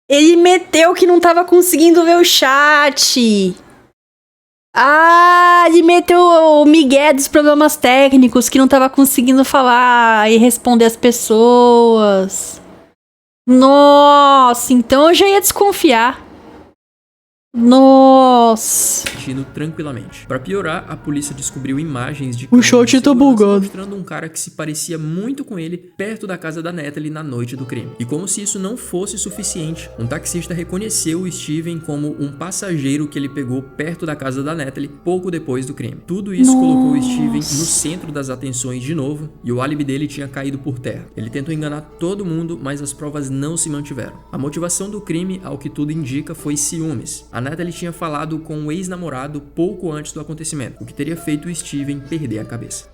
[SPEAKER 1] Ele meteu que não tava conseguindo ver o chat. Ah, ele meteu o migué dos problemas técnicos, que não tava conseguindo falar e responder as pessoas. Nossa, então eu já ia desconfiar. Nossa.
[SPEAKER 2] Tranquilamente. Para piorar, a polícia descobriu imagens de
[SPEAKER 1] o chat tá bugado,
[SPEAKER 2] mostrando um cara que se parecia muito com ele perto da casa da Natalie na noite do crime. E como se isso não fosse suficiente, um taxista reconheceu o Steven como um passageiro que ele pegou perto da casa da Natalie pouco depois do crime. Tudo isso colocou o Steven no centro das atenções de novo e o álibi dele tinha caído por terra. Ele tentou enganar todo mundo, mas as provas não se mantiveram. A motivação do crime, ao que tudo indica, foi ciúmes. A Natalie tinha falado com o ex-namorado pouco antes do acontecimento, o que teria feito o Steven perder a cabeça.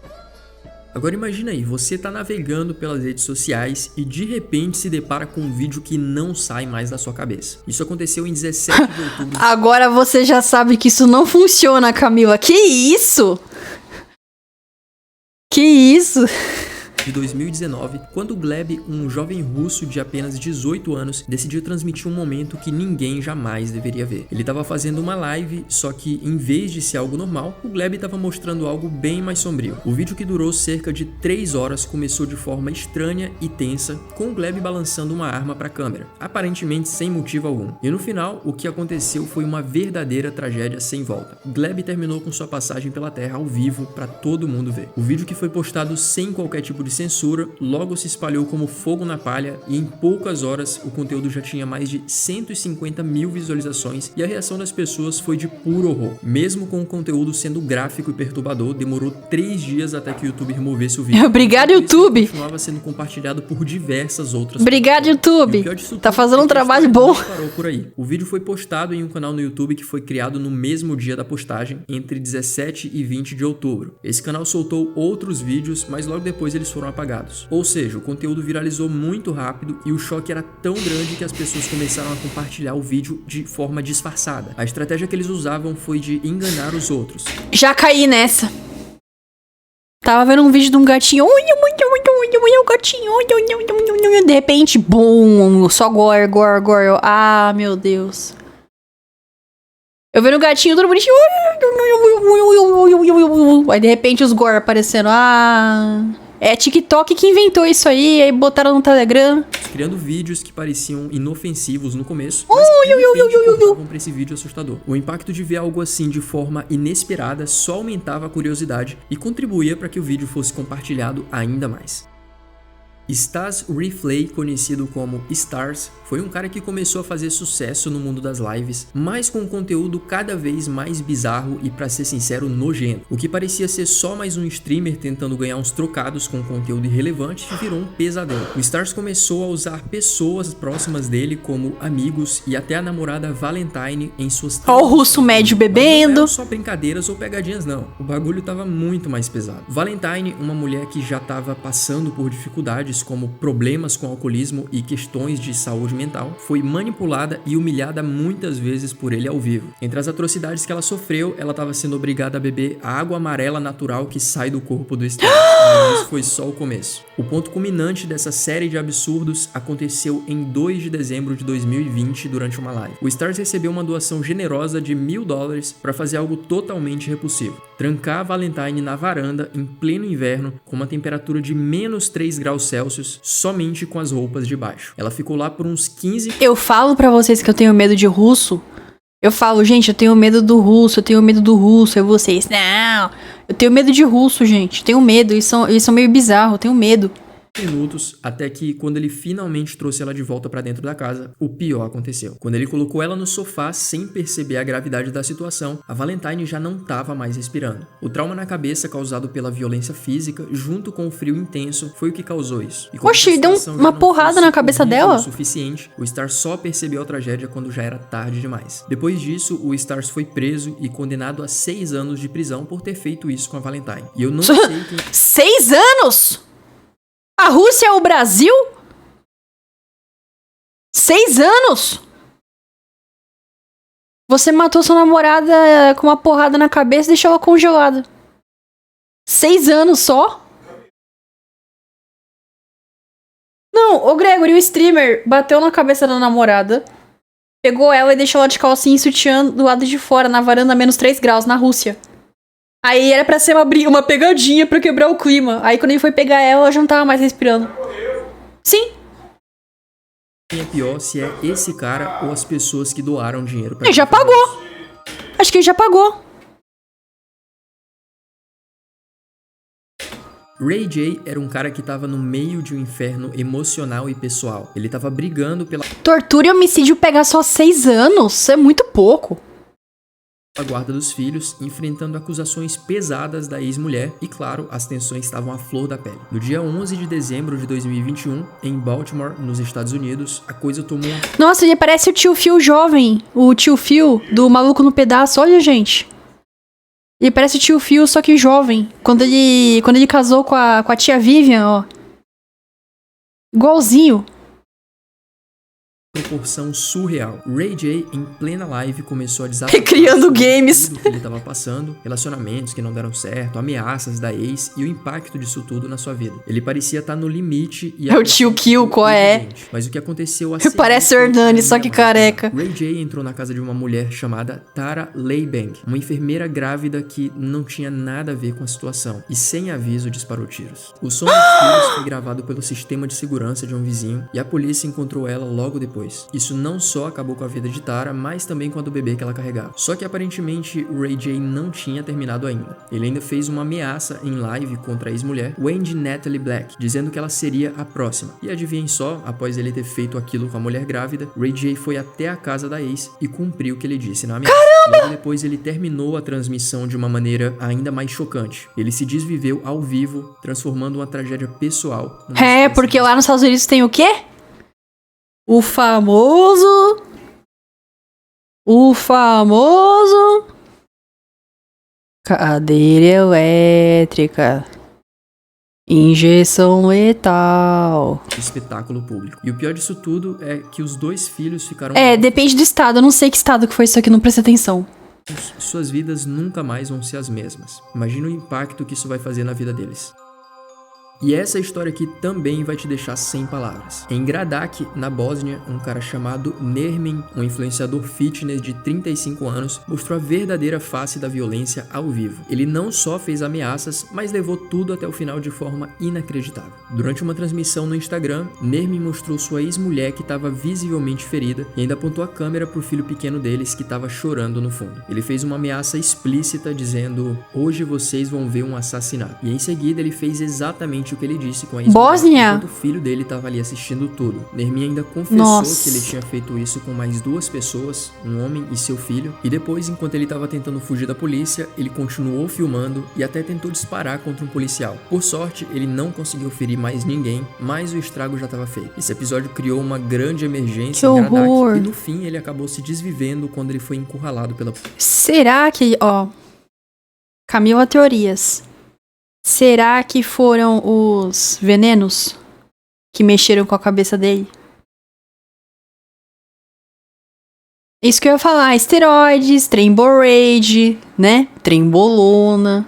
[SPEAKER 2] Agora imagina aí, você tá navegando pelas redes sociais e de repente se depara com um vídeo que não sai mais da sua cabeça. Isso aconteceu em 17 de outubro.
[SPEAKER 1] Agora você já sabe que isso não funciona, Camila. Que isso? Que isso?
[SPEAKER 2] de 2019, quando Gleb, um jovem russo de apenas 18 anos, decidiu transmitir um momento que ninguém jamais deveria ver. Ele estava fazendo uma live, só que em vez de ser algo normal, o Gleb estava mostrando algo bem mais sombrio. O vídeo, que durou cerca de 3 horas, começou de forma estranha e tensa, com o Gleb balançando uma arma para a câmera, aparentemente sem motivo algum. E no final, o que aconteceu foi uma verdadeira tragédia sem volta. Gleb terminou com sua passagem pela Terra ao vivo para todo mundo ver. O vídeo, que foi postado sem qualquer tipo de censura, logo se espalhou como fogo na palha e em poucas horas o conteúdo já tinha mais de 150 mil visualizações e a reação das pessoas foi de puro horror. Mesmo com o conteúdo sendo gráfico e perturbador, demorou 3 dias até que o YouTube removesse o vídeo.
[SPEAKER 1] Obrigado, YouTube!
[SPEAKER 2] Continuava sendo compartilhado por diversas outras
[SPEAKER 1] Obrigado, YouTube! Tá fazendo um trabalho bom.
[SPEAKER 2] Parou por aí. O vídeo foi postado em um canal no YouTube que foi criado no mesmo dia da postagem, entre 17 e 20 de outubro. Esse canal soltou outros vídeos, mas logo depois eles foram apagados. Ou seja, o conteúdo viralizou muito rápido e o choque era tão grande que as pessoas começaram a compartilhar o vídeo de forma disfarçada. A estratégia que eles usavam foi de enganar os outros.
[SPEAKER 1] Já caí nessa. Tava vendo um vídeo de um gatinho. O gatinho. De repente, bum, só gore. Ah, meu Deus. Eu vendo o gatinho todo bonitinho. Aí de repente os gore aparecendo. Ah, é TikTok que inventou isso aí botaram no Telegram.
[SPEAKER 2] Criando vídeos que pareciam inofensivos no começo, mas que de repente cortavam pra esse vídeo assustador. O impacto de ver algo assim de forma inesperada só aumentava a curiosidade e contribuía para que o vídeo fosse compartilhado ainda mais. Stas Replay, conhecido como Stars, foi um cara que começou a fazer sucesso no mundo das lives, mas com um conteúdo cada vez mais bizarro e, pra ser sincero, nojento. O que parecia ser só mais um streamer tentando ganhar uns trocados com conteúdo irrelevante virou um pesadelo. O Stars começou a usar pessoas próximas dele como amigos e até a namorada Valentine em suas...
[SPEAKER 1] Ó o russo médio bebendo.
[SPEAKER 2] Não eram só brincadeiras ou pegadinhas não, o bagulho tava muito mais pesado. Valentine, uma mulher que já tava passando por dificuldades como problemas com alcoolismo e questões de saúde mental, foi manipulada e humilhada muitas vezes por ele ao vivo. Entre as atrocidades que ela sofreu, ela estava sendo obrigada a beber a água amarela natural que sai do corpo do Stars, mas isso foi só o começo. O ponto culminante dessa série de absurdos aconteceu em 2 de dezembro de 2020 durante uma live. O Stars recebeu uma doação generosa de $1000 para fazer algo totalmente repulsivo: trancar a Valentine na varanda em pleno inverno com uma temperatura de menos 3 graus Celsius somente com as roupas de baixo. Ela ficou lá por uns 15...
[SPEAKER 1] Eu falo pra vocês que eu tenho medo de russo. Eu falo, gente, eu tenho medo do russo, E vocês, não, eu tenho medo de russo, gente. Tenho medo, eles são meio bizarros, eu tenho medo.
[SPEAKER 2] Minutos, até que quando ele finalmente trouxe ela de volta pra dentro da casa, o pior aconteceu. Quando ele colocou ela no sofá sem perceber a gravidade da situação, a Valentine já não estava mais respirando. O trauma na cabeça causado pela violência física, junto com o frio intenso, foi o que causou isso.
[SPEAKER 1] Oxi, deu uma porrada na cabeça dela?
[SPEAKER 2] O suficiente, o Stars só percebeu a tragédia quando já era tarde demais. Depois disso, o Stars foi preso e condenado a 6 anos de prisão por ter feito isso com a Valentine. E eu não sei quem...
[SPEAKER 1] 6 anos?! A Rússia é o Brasil? 6 anos? Você matou sua namorada com uma porrada na cabeça e deixou ela congelada. 6 anos só? Não, o Gregory, o streamer, bateu na cabeça da namorada, pegou ela e deixou ela de calcinha e sutiã do lado de fora, na varanda a menos 3 graus, na Rússia. Aí era pra ser uma pegadinha pra quebrar o clima. Aí quando ele foi pegar ela já não tava mais respirando. Sim.
[SPEAKER 2] É pior se é esse cara ou as pessoas que doaram dinheiro pra
[SPEAKER 1] ele. Já pagou. Acho que ele já pagou.
[SPEAKER 2] Ray J era um cara que tava no meio de um inferno emocional e pessoal. Ele tava brigando pela...
[SPEAKER 1] Tortura e homicídio pegar só 6 anos? Isso é muito pouco.
[SPEAKER 2] A guarda dos filhos, enfrentando acusações pesadas da ex-mulher e, claro, as tensões estavam à flor da pele. No dia 11 de dezembro de 2021, em Baltimore, nos Estados Unidos, a coisa tomou uma...
[SPEAKER 1] Nossa, ele parece o tio Phil jovem, o tio Phil do Maluco no Pedaço, olha, gente. Ele parece o tio Phil, só que jovem. Quando ele casou com a tia Vivian, ó. Igualzinho.
[SPEAKER 2] proporção surreal. Ray J, em plena live, começou a desabafar
[SPEAKER 1] Recriando
[SPEAKER 2] sobre
[SPEAKER 1] games.
[SPEAKER 2] tudo que ele estava passando, relacionamentos que não deram certo, ameaças da ex e o impacto disso tudo na sua vida. Ele parecia estar no limite e
[SPEAKER 1] É o tio Kill, qual é?
[SPEAKER 2] Mas o que aconteceu a seguir
[SPEAKER 1] Parece o
[SPEAKER 2] foi
[SPEAKER 1] Hernani,
[SPEAKER 2] ainda
[SPEAKER 1] só que
[SPEAKER 2] mais
[SPEAKER 1] careca.
[SPEAKER 2] bizarro. Ray J entrou na casa de uma mulher chamada Tara Laybank, uma enfermeira grávida que não tinha nada a ver com a situação e sem aviso disparou tiros. O som dos tiros foi gravado pelo sistema de segurança de um vizinho e a polícia encontrou ela logo depois. Isso não só acabou com a vida de Tara, mas também com a do bebê que ela carregava. Só que aparentemente o Ray J não tinha terminado ainda. Ele ainda fez uma ameaça em live contra a ex-mulher, Wendy Natalie Black, dizendo que ela seria a próxima. E adivinhem só, após ele ter feito aquilo com a mulher grávida, Ray J foi até a casa da ex e cumpriu o que ele disse na ameaça. Caramba! Logo depois ele terminou a transmissão de uma maneira ainda mais chocante. Ele se desviveu ao vivo, transformando uma tragédia pessoal numa
[SPEAKER 1] É,
[SPEAKER 2] espécie
[SPEAKER 1] porque
[SPEAKER 2] de
[SPEAKER 1] lá nos Estados Unidos tem o quê? O famoso cadeira elétrica, injeção letal.
[SPEAKER 2] espetáculo público. E o pior disso tudo é que os dois filhos ficaram
[SPEAKER 1] Depende do estado, eu não sei que estado que foi isso aqui, não prestei atenção.
[SPEAKER 2] suas vidas nunca mais vão ser as mesmas. Imagina o impacto que isso vai fazer na vida deles. E essa história aqui também vai te deixar sem palavras. Em Gradak, na Bósnia, um cara chamado Nermin, um influenciador fitness de 35 anos, mostrou a verdadeira face da violência ao vivo. Ele não só fez ameaças, mas levou tudo até o final de forma inacreditável. Durante uma transmissão no Instagram, Nermin mostrou sua ex-mulher que estava visivelmente ferida e ainda apontou a câmera pro filho pequeno deles que estava chorando no fundo. Ele fez uma ameaça explícita dizendo: "Hoje vocês vão ver um assassinato." E em seguida ele fez exatamente o que ele disse com a ex-mulher,
[SPEAKER 1] Bósnia?
[SPEAKER 2] enquanto o filho dele estava ali assistindo tudo. Nermin ainda confessou
[SPEAKER 1] Nossa.
[SPEAKER 2] que ele tinha feito isso com mais duas pessoas, um homem e seu filho, e depois, enquanto ele estava tentando fugir da polícia, ele continuou filmando e até tentou disparar contra um policial. Por sorte, ele não conseguiu ferir mais ninguém, mas o estrago já estava feito. Esse episódio criou uma grande emergência
[SPEAKER 1] Que
[SPEAKER 2] em Gradak,
[SPEAKER 1] horror.
[SPEAKER 2] e no fim ele acabou se desvivendo quando ele foi encurralado pela polícia.
[SPEAKER 1] Será que, Camila Teorias. Será que foram os venenos que mexeram com a cabeça dele? Isso que eu ia falar, esteroides, tremborage, né? Trembolona.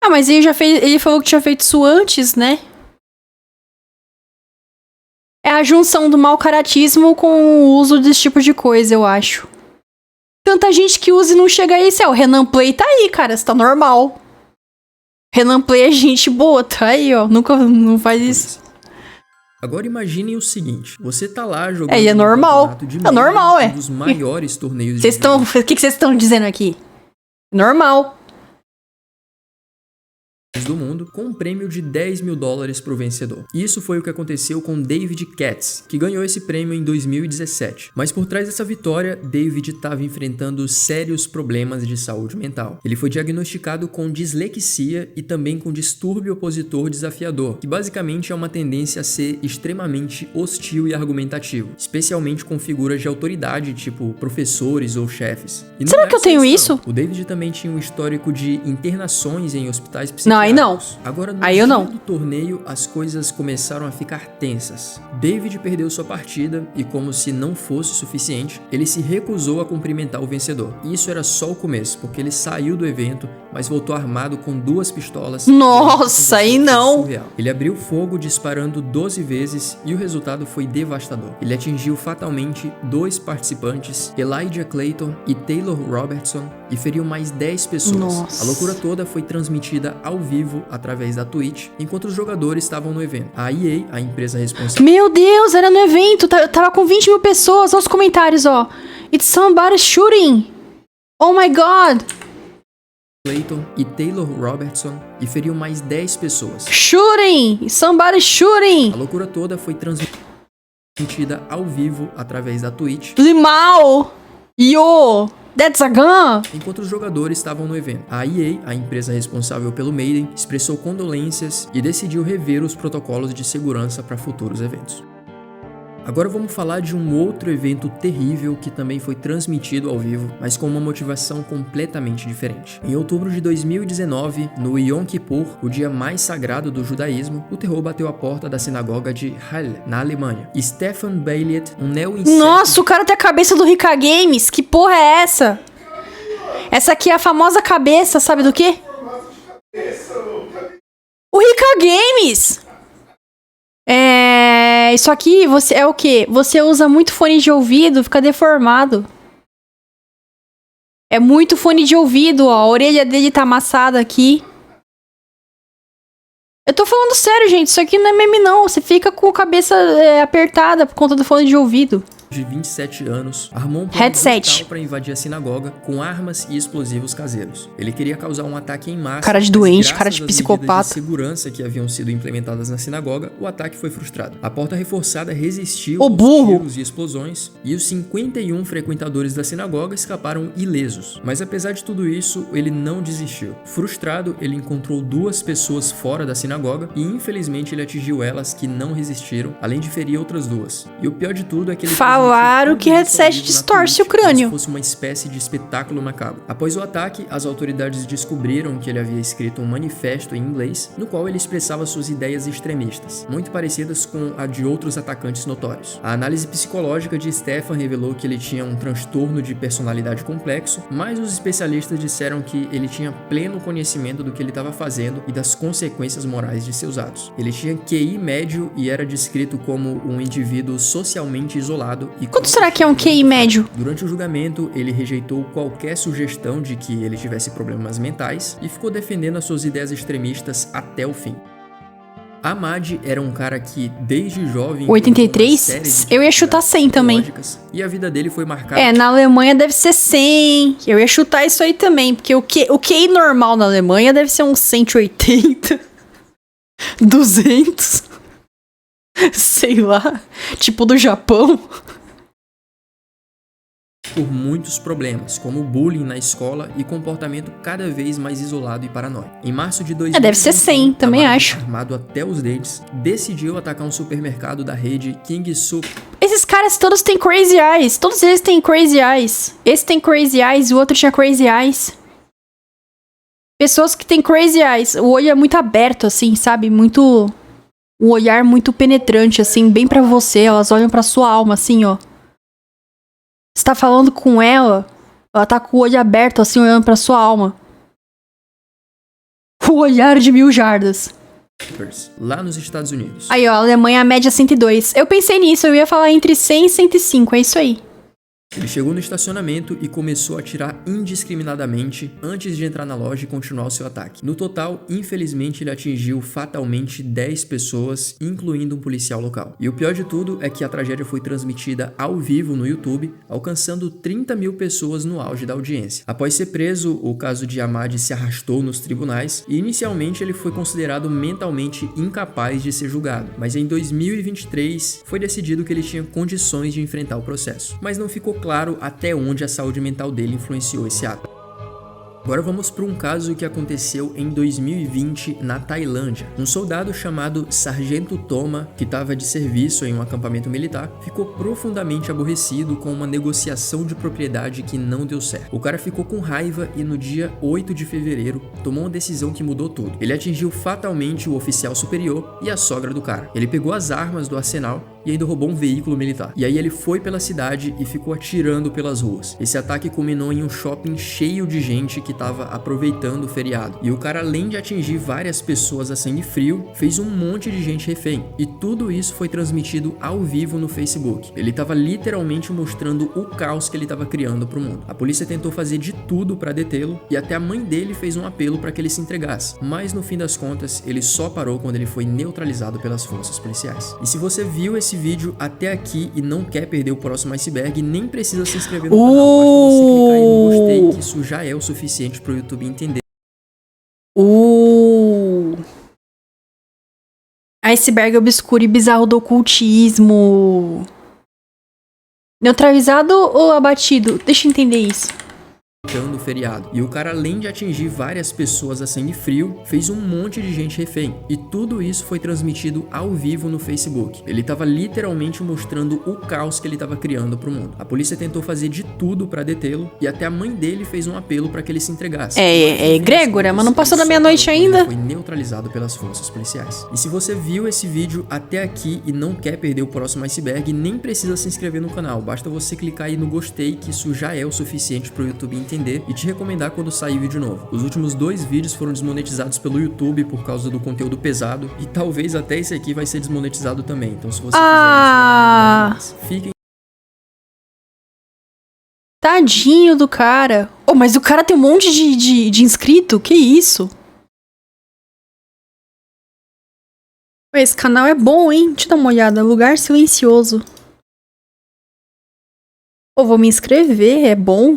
[SPEAKER 1] Ah, mas ele falou que tinha feito isso antes, né? É a junção do mau caratismo com o uso desse tipo de coisa, eu acho. Tanta gente que usa e não chega aí, o Renan Play tá aí, cara, você tá normal. Renan Play é gente boa, tá aí, ó. Nunca não faz isso.
[SPEAKER 2] Agora imaginem o seguinte, você tá lá jogando
[SPEAKER 1] É normal.
[SPEAKER 2] campeonato de
[SPEAKER 1] É normal,
[SPEAKER 2] um dos maiores torneios
[SPEAKER 1] Vocês estão, o que vocês estão dizendo aqui? Normal.
[SPEAKER 2] do mundo, com um prêmio de $10 mil pro vencedor. E isso foi o que aconteceu com David Katz, que ganhou esse prêmio em 2017. Mas por trás dessa vitória, David estava enfrentando sérios problemas de saúde mental. Ele foi diagnosticado com dislexia e também com distúrbio opositor desafiador, que basicamente é uma tendência a ser extremamente hostil e argumentativo, especialmente com figuras de autoridade, tipo professores ou chefes. E
[SPEAKER 1] Será que eu tenho isso?
[SPEAKER 2] O David também tinha um histórico de internações em hospitais psiquiátricos.
[SPEAKER 1] Não, aí não.
[SPEAKER 2] Agora, no
[SPEAKER 1] Aí eu
[SPEAKER 2] dia
[SPEAKER 1] não.
[SPEAKER 2] do torneio, as coisas começaram a ficar tensas. David perdeu sua partida e, como se não fosse suficiente, ele se recusou a cumprimentar o vencedor. E isso era só o começo, porque ele saiu do evento, mas voltou armado com 2 pistolas.
[SPEAKER 1] Nossa, aí não.
[SPEAKER 2] Surreal. Ele abriu fogo disparando 12 vezes e o resultado foi devastador. Ele atingiu fatalmente 2 participantes, Elijah Clayton e Taylor Robertson, e feriu mais 10 pessoas.
[SPEAKER 1] Nossa.
[SPEAKER 2] A loucura toda foi transmitida ao vivo através da Twitch, enquanto os jogadores estavam no evento. A EA, a empresa responsável
[SPEAKER 1] Meu Deus, era no evento. Tava com 20 mil pessoas. Olha os comentários, ó. It's somebody shooting. Oh my God.
[SPEAKER 2] Clayton e Taylor Robertson, e feriu mais 10 pessoas.
[SPEAKER 1] Shooting. Somebody shooting.
[SPEAKER 2] A loucura toda foi transmitida ao vivo através da Twitch,
[SPEAKER 1] Limau. Yo. That's a gun.
[SPEAKER 2] enquanto os jogadores estavam no evento. A EA, a empresa responsável pelo Maiden, expressou condolências e decidiu rever os protocolos de segurança para futuros eventos. Agora vamos falar de um outro evento terrível que também foi transmitido ao vivo, mas com uma motivação completamente diferente. Em outubro de 2019, no Yom Kippur, o dia mais sagrado do judaísmo, o terror bateu a porta da sinagoga de Halle, na Alemanha. Stefan Baylet, um neo-inseto...
[SPEAKER 1] Nossa, o cara tem a cabeça do Rika Games. Que porra é essa? Essa aqui é a famosa cabeça, sabe do quê? O Rika Games! Isso aqui você é o quê? Você usa muito fone de ouvido, fica deformado. É muito fone de ouvido, ó. A orelha dele tá amassada aqui. Eu tô falando sério, gente. Isso aqui não é meme, não. Você fica com a cabeça apertada por conta do fone de ouvido.
[SPEAKER 2] De 27 anos, armou um plano brutal para invadir a sinagoga com armas e explosivos caseiros. Ele queria causar um ataque em massa.
[SPEAKER 1] Cara de doente, cara de psicopata.
[SPEAKER 2] As medidas de segurança que haviam sido implementadas na sinagoga, o ataque foi frustrado. A porta reforçada resistiu aos tiros e explosões, e os 51 frequentadores da sinagoga escaparam ilesos. Mas apesar de tudo isso, ele não desistiu. Frustrado, ele encontrou 2 pessoas fora da sinagoga e infelizmente ele atingiu elas que não resistiram, além de ferir outras 2. E o pior de tudo é que ele
[SPEAKER 1] Claro que headset distorce o crânio.
[SPEAKER 2] Como se fosse uma espécie de espetáculo macabro. Após o ataque, as autoridades descobriram que ele havia escrito um manifesto em inglês, no qual ele expressava suas ideias extremistas, muito parecidas com a de outros atacantes notórios. A análise psicológica de Stefan revelou que ele tinha um transtorno de personalidade complexo, mas os especialistas disseram que ele tinha pleno conhecimento do que ele estava fazendo e das consequências morais de seus atos. Ele tinha QI médio e era descrito como um indivíduo socialmente isolado.
[SPEAKER 1] Quanto será que é um QI médio?
[SPEAKER 2] Durante o julgamento, ele rejeitou qualquer sugestão de que ele tivesse problemas mentais e ficou defendendo as suas ideias extremistas até o fim. Ahmad era um cara que, desde jovem...
[SPEAKER 1] 83? Eu ia chutar 100 também.
[SPEAKER 2] E a vida dele foi marcada...
[SPEAKER 1] na Alemanha deve ser 100. Eu ia chutar isso aí também, porque o QI normal na Alemanha deve ser uns 180. 200. Sei lá. Tipo do Japão.
[SPEAKER 2] Por muitos problemas, como bullying na escola e comportamento cada vez mais isolado e paranoico. Em março de 2020,
[SPEAKER 1] deve ser 100, também acho.
[SPEAKER 2] Armado até os dentes, decidiu atacar um supermercado da rede King Soop.
[SPEAKER 1] Esses caras todos têm crazy eyes. Todos eles têm crazy eyes. Esse tem crazy eyes, o outro tinha crazy eyes. Pessoas que têm crazy eyes. O olho é muito aberto, assim, sabe? Muito... Um olhar muito penetrante, assim, bem pra você. Elas olham pra sua alma, assim, ó. Você tá falando com ela, ela tá com o olho aberto, assim, olhando pra sua alma. O olhar de 1000 jardas.
[SPEAKER 2] Lá nos Estados Unidos.
[SPEAKER 1] Aí, ó, a Alemanha, a média 102. Eu pensei nisso, eu ia falar entre 100 e 105, é isso aí.
[SPEAKER 2] Ele chegou no estacionamento e começou a atirar indiscriminadamente antes de entrar na loja e continuar o seu ataque. No total, infelizmente, ele atingiu fatalmente 10 pessoas, incluindo um policial local. E o pior de tudo é que a tragédia foi transmitida ao vivo no YouTube, alcançando 30 mil pessoas no auge da audiência. Após ser preso, o caso de Ahmad se arrastou nos tribunais e inicialmente ele foi considerado mentalmente incapaz de ser julgado. Mas em 2023 foi decidido que ele tinha condições de enfrentar o processo. Mas não ficou claro até onde a saúde mental dele influenciou esse ato. Agora vamos para um caso que aconteceu em 2020 na Tailândia. Um soldado chamado Sargento Toma, que estava de serviço em um acampamento militar, ficou profundamente aborrecido com uma negociação de propriedade que não deu certo. O cara ficou com raiva e no dia 8 de fevereiro tomou uma decisão que mudou tudo. Ele atingiu fatalmente o oficial superior e a sogra do cara. Ele pegou as armas do arsenal e ainda roubou um veículo militar. E aí ele foi pela cidade e ficou atirando pelas ruas. Esse ataque culminou em um shopping cheio de gente que estava aproveitando o feriado. E o cara, além de atingir várias pessoas a sangue frio, fez um monte de gente refém. E tudo isso foi transmitido ao vivo no Facebook. Ele estava literalmente mostrando o caos que ele estava criando para o mundo. A polícia tentou fazer de tudo para detê-lo e até a mãe dele fez um apelo para que ele se entregasse. Mas no fim das contas, ele só parou quando ele foi neutralizado pelas forças policiais. E se você viu esse vídeo até aqui e não quer perder o próximo iceberg, nem precisa se inscrever no canal. Basta você clicar aí no gostei, que isso já é o suficiente para o YouTube entender.
[SPEAKER 1] Iceberg obscuro e bizarro do ocultismo. Neutralizado ou abatido? Deixa eu entender isso.
[SPEAKER 2] feriado. E o cara, além de atingir várias pessoas a sangue frio, fez um monte de gente refém. E tudo isso foi transmitido ao vivo no Facebook. Ele tava literalmente mostrando o caos que ele tava criando pro mundo. A polícia tentou fazer de tudo pra detê-lo e até a mãe dele fez um apelo pra que ele se entregasse.
[SPEAKER 1] É egrégora, mas não passou da meia-noite ainda.
[SPEAKER 2] Foi neutralizado pelas forças policiais. E se você viu esse vídeo até aqui e não quer perder o próximo iceberg, nem precisa se inscrever no canal. Basta você clicar aí no gostei, que isso já é o suficiente pro YouTube entender e te recomendar quando sair vídeo novo. Os últimos 2 vídeos foram desmonetizados pelo YouTube por causa do conteúdo pesado e talvez até esse aqui vai ser desmonetizado também. Então se você quiser isso, fiquem.
[SPEAKER 1] Tadinho do cara. Oh, mas o cara tem um monte de inscrito? Que isso? Esse canal é bom, hein? Deixa eu dar uma olhada. Lugar silencioso. Oh, vou me inscrever, é bom.